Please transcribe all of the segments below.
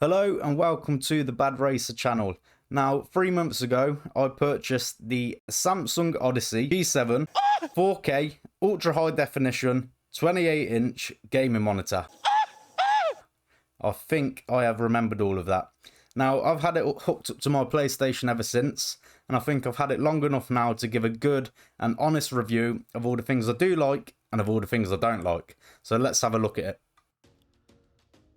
Hello and welcome to the Bad Racer channel. Now, 3 months ago, I purchased the Samsung Odyssey G7 4K Ultra High Definition 28-inch gaming monitor. I think I have remembered all of that. Now, I've had it hooked up to my PlayStation ever since, and I think I've had it long enough now to give a good and honest review of all the things I do like and of all the things I don't like. So let's have a look at it.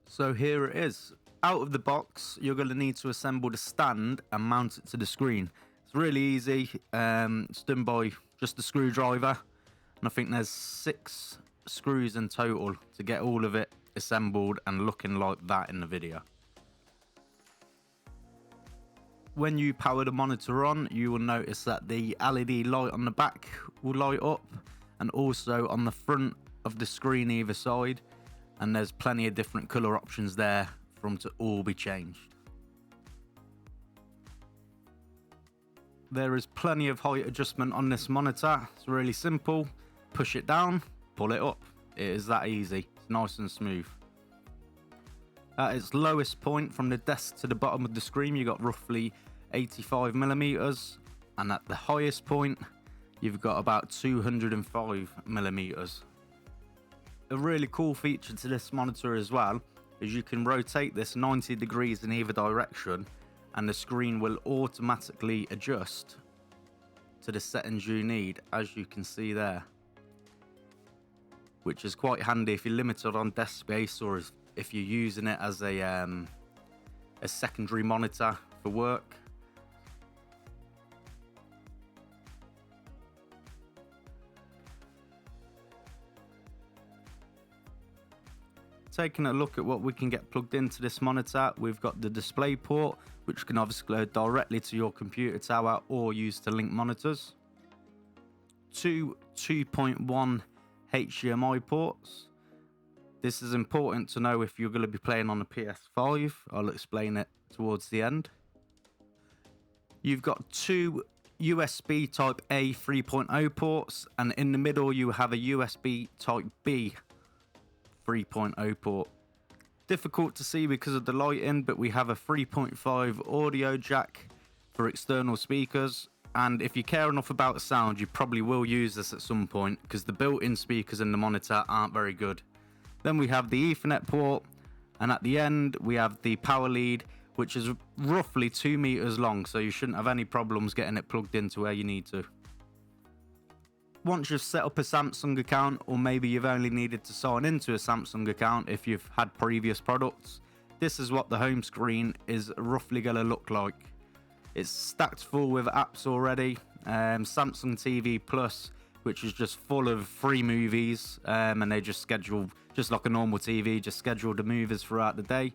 So here it is. Out of the box, you're going to need to assemble the stand and mount it to the screen. It's really easy. It's done by just a screwdriver, and I think there's 6 screws in total to get all of it assembled and looking like that in the video. When you power the monitor on, you will notice that the LED light on the back will light up, and also on the front of the screen either side, and there's plenty of different color options there for them to all be changed. There is plenty of height adjustment on this monitor. It's really simple. Push it down, pull it up. It is that easy. It's nice and smooth. At its lowest point from the desk to the bottom of the screen, you got roughly 85 millimeters, and at the highest point you've got about 205 millimeters. A really cool feature to this monitor as well is you can rotate this 90 degrees in either direction, and the screen will automatically adjust to the settings you need, as you can see there, which is quite handy if you're limited on desk space, or if you're using it as a secondary monitor for work. Taking a look at what we can get plugged into this monitor, we've got the display port, which can obviously go directly to your computer tower or used to link monitors. 2 2.1 HDMI ports. This is important to know if you're going to be playing on a PS5. I'll explain it towards the end. You've got 2 USB Type A 3.0 ports, and in the middle you have a USB Type B 3.0 port. Difficult to see because of the lighting, but we have a 3.5 audio jack for external speakers, and if you care enough about sound, you probably will use this at some point because the built-in speakers in the monitor aren't very good. Then we have the Ethernet port, and at the end we have the power lead, which is roughly 2 meters long, so you shouldn't have any problems getting it plugged into where you need to. Once you've set up a Samsung account, or maybe you've only needed to sign into a Samsung account if you've had previous products, this is what the home screen is roughly going to look like. It's stacked full with apps already. Samsung TV Plus, which is just full of free movies, and they just schedule, just like a normal TV, just schedule the movies throughout the day.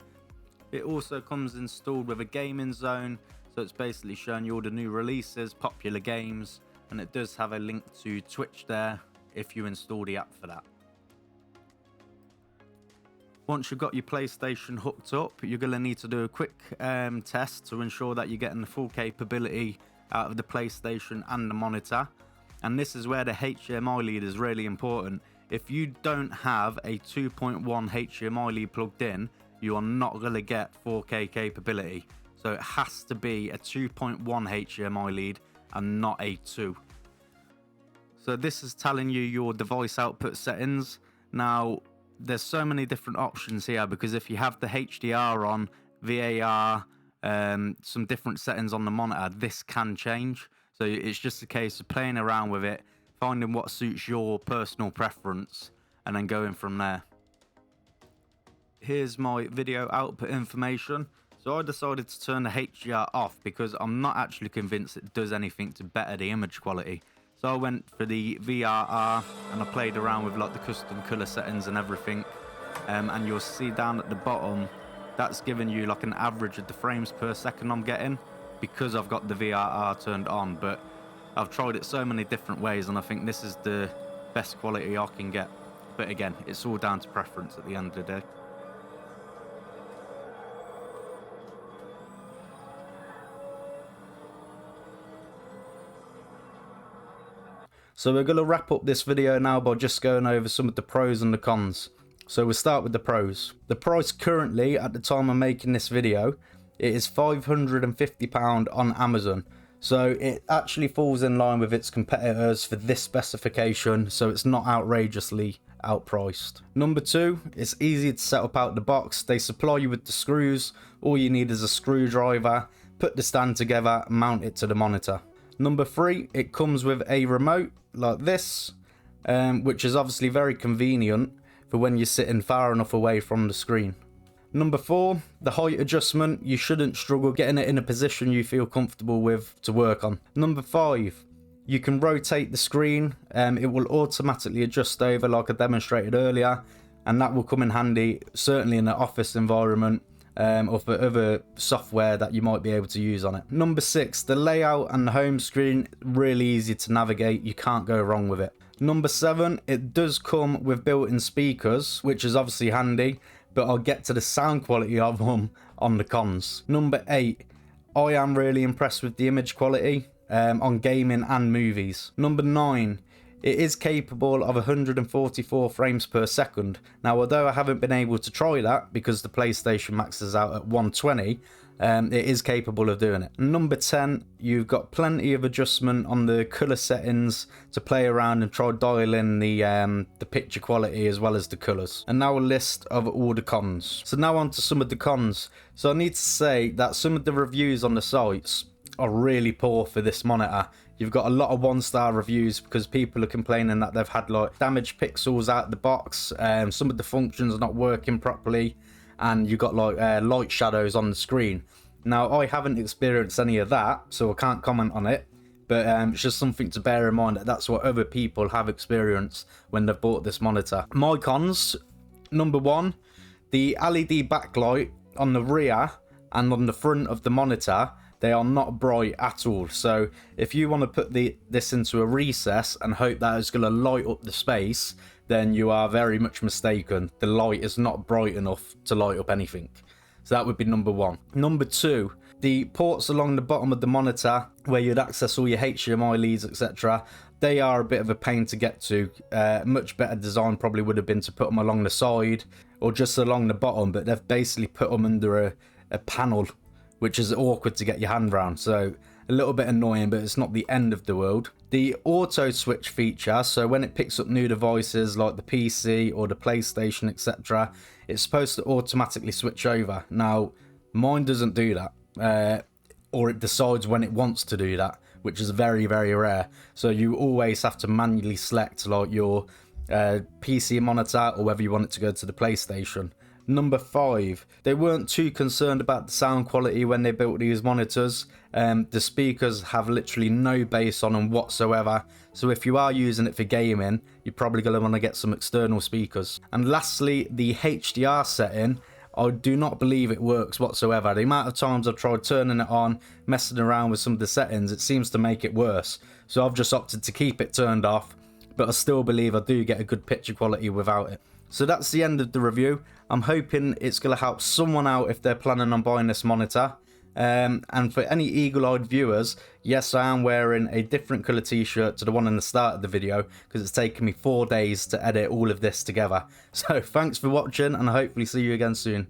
It also comes installed with a gaming zone, so it's basically showing you all the new releases, popular games, and it does have a link to Twitch there if you install the app for that. Once you've got your PlayStation hooked up, you're going to need to do a quick test to ensure that you're getting the full capability out of the PlayStation and the monitor. And this is where the HDMI lead is really important. If you don't have a 2.1 HDMI lead plugged in, you are not going to get 4K capability. So it has to be a 2.1 HDMI lead and not a 2. So this is telling you your device output settings. Now there's so many different options here, because if you have the HDR on, VAR, some different settings on the monitor, this can change. So it's just a case of playing around with it, finding what suits your personal preference, and then going from there. Here's my video output information. So I decided to turn the HDR off because I'm not actually convinced it does anything to better the image quality. So I went for the VRR, and I played around with like the custom color settings and everything. And you'll see down at the bottom, that's giving you like an average of the frames per second I'm getting, because I've got the VRR turned on. But I've tried it so many different ways, and I think this is the best quality I can get. But again, it's all down to preference at the end of the day. So we're going to wrap up this video now by just going over some of the pros and the cons. So we'll start with the pros. The price currently, at the time I'm making this video, it is £550 on Amazon. So it actually falls in line with its competitors for this specification, so it's not outrageously outpriced. Number 2, it's easy to set up out the box. They supply you with the screws. All you need is a screwdriver, put the stand together, mount it to the monitor. Number 3, it comes with a remote like this, which is obviously very convenient for when you're sitting far enough away from the screen. Number 4, the height adjustment. You shouldn't struggle getting it in a position you feel comfortable with to work on. Number 5, you can rotate the screen. It will automatically adjust over like I demonstrated earlier, and that will come in handy certainly in an office environment or for other software that you might be able to use on it. Number 6, the layout and the home screen, really easy to navigate. You can't go wrong with it. Number 7, it does come with built-in speakers, which is obviously handy, but I'll get to the sound quality of them on the cons. Number 8, I am really impressed with the image quality on gaming and movies. Number 9, it is capable of 144 frames per second. Now, although I haven't been able to try that because the PlayStation maxes out at 120, it is capable of doing it. Number 10, you've got plenty of adjustment on the color settings to play around and try dial in the picture quality as well as the colors. And now a list of all the cons. So now on to some of the cons. So I need to say that some of the reviews on the sites are really poor for this monitor. You've got a lot of 1-star reviews because people are complaining that they've had like damaged pixels out the box, some of the functions are not working properly, and you've got like light shadows on the screen. Now, I haven't experienced any of that, so I can't comment on it, but it's just something to bear in mind that that's what other people have experienced when they've bought this monitor. My cons: number 1, the LED backlight on the rear and on the front of the monitor, they are not bright at all. So if you want to put this into a recess and hope that it's going to light up the space, then you are very much mistaken. The light is not bright enough to light up anything. So that would be number 1. Number 2, the ports along the bottom of the monitor where you'd access all your HDMI leads, etc. They are a bit of a pain to get to. Much better design probably would have been to put them along the side or just along the bottom, but they've basically put them under a panel, which is awkward to get your hand around. So a little bit annoying, but it's not the end of the world. The auto switch feature, so when it picks up new devices like the PC or the PlayStation, etc., it's supposed to automatically switch over. Now, mine doesn't do that, or it decides when it wants to do that, which is very, very rare. So you always have to manually select like your PC monitor or whether you want it to go to the PlayStation. Number 5, they weren't too concerned about the sound quality when they built these monitors. The speakers have literally no bass on them whatsoever, so if you are using it for gaming, you're probably going to want to get some external speakers. And lastly, the HDR setting, I do not believe it works whatsoever. The amount of times I've tried turning it on, messing around with some of the settings, it seems to make it worse. So I've just opted to keep it turned off, but I still believe I do get a good picture quality without it. So that's the end of the review. I'm hoping it's going to help someone out if they're planning on buying this monitor. And for any eagle-eyed viewers, yes, I am wearing a different colour t-shirt to the one in the start of the video because it's taken me 4 days to edit all of this together. So thanks for watching, and I hopefully see you again soon.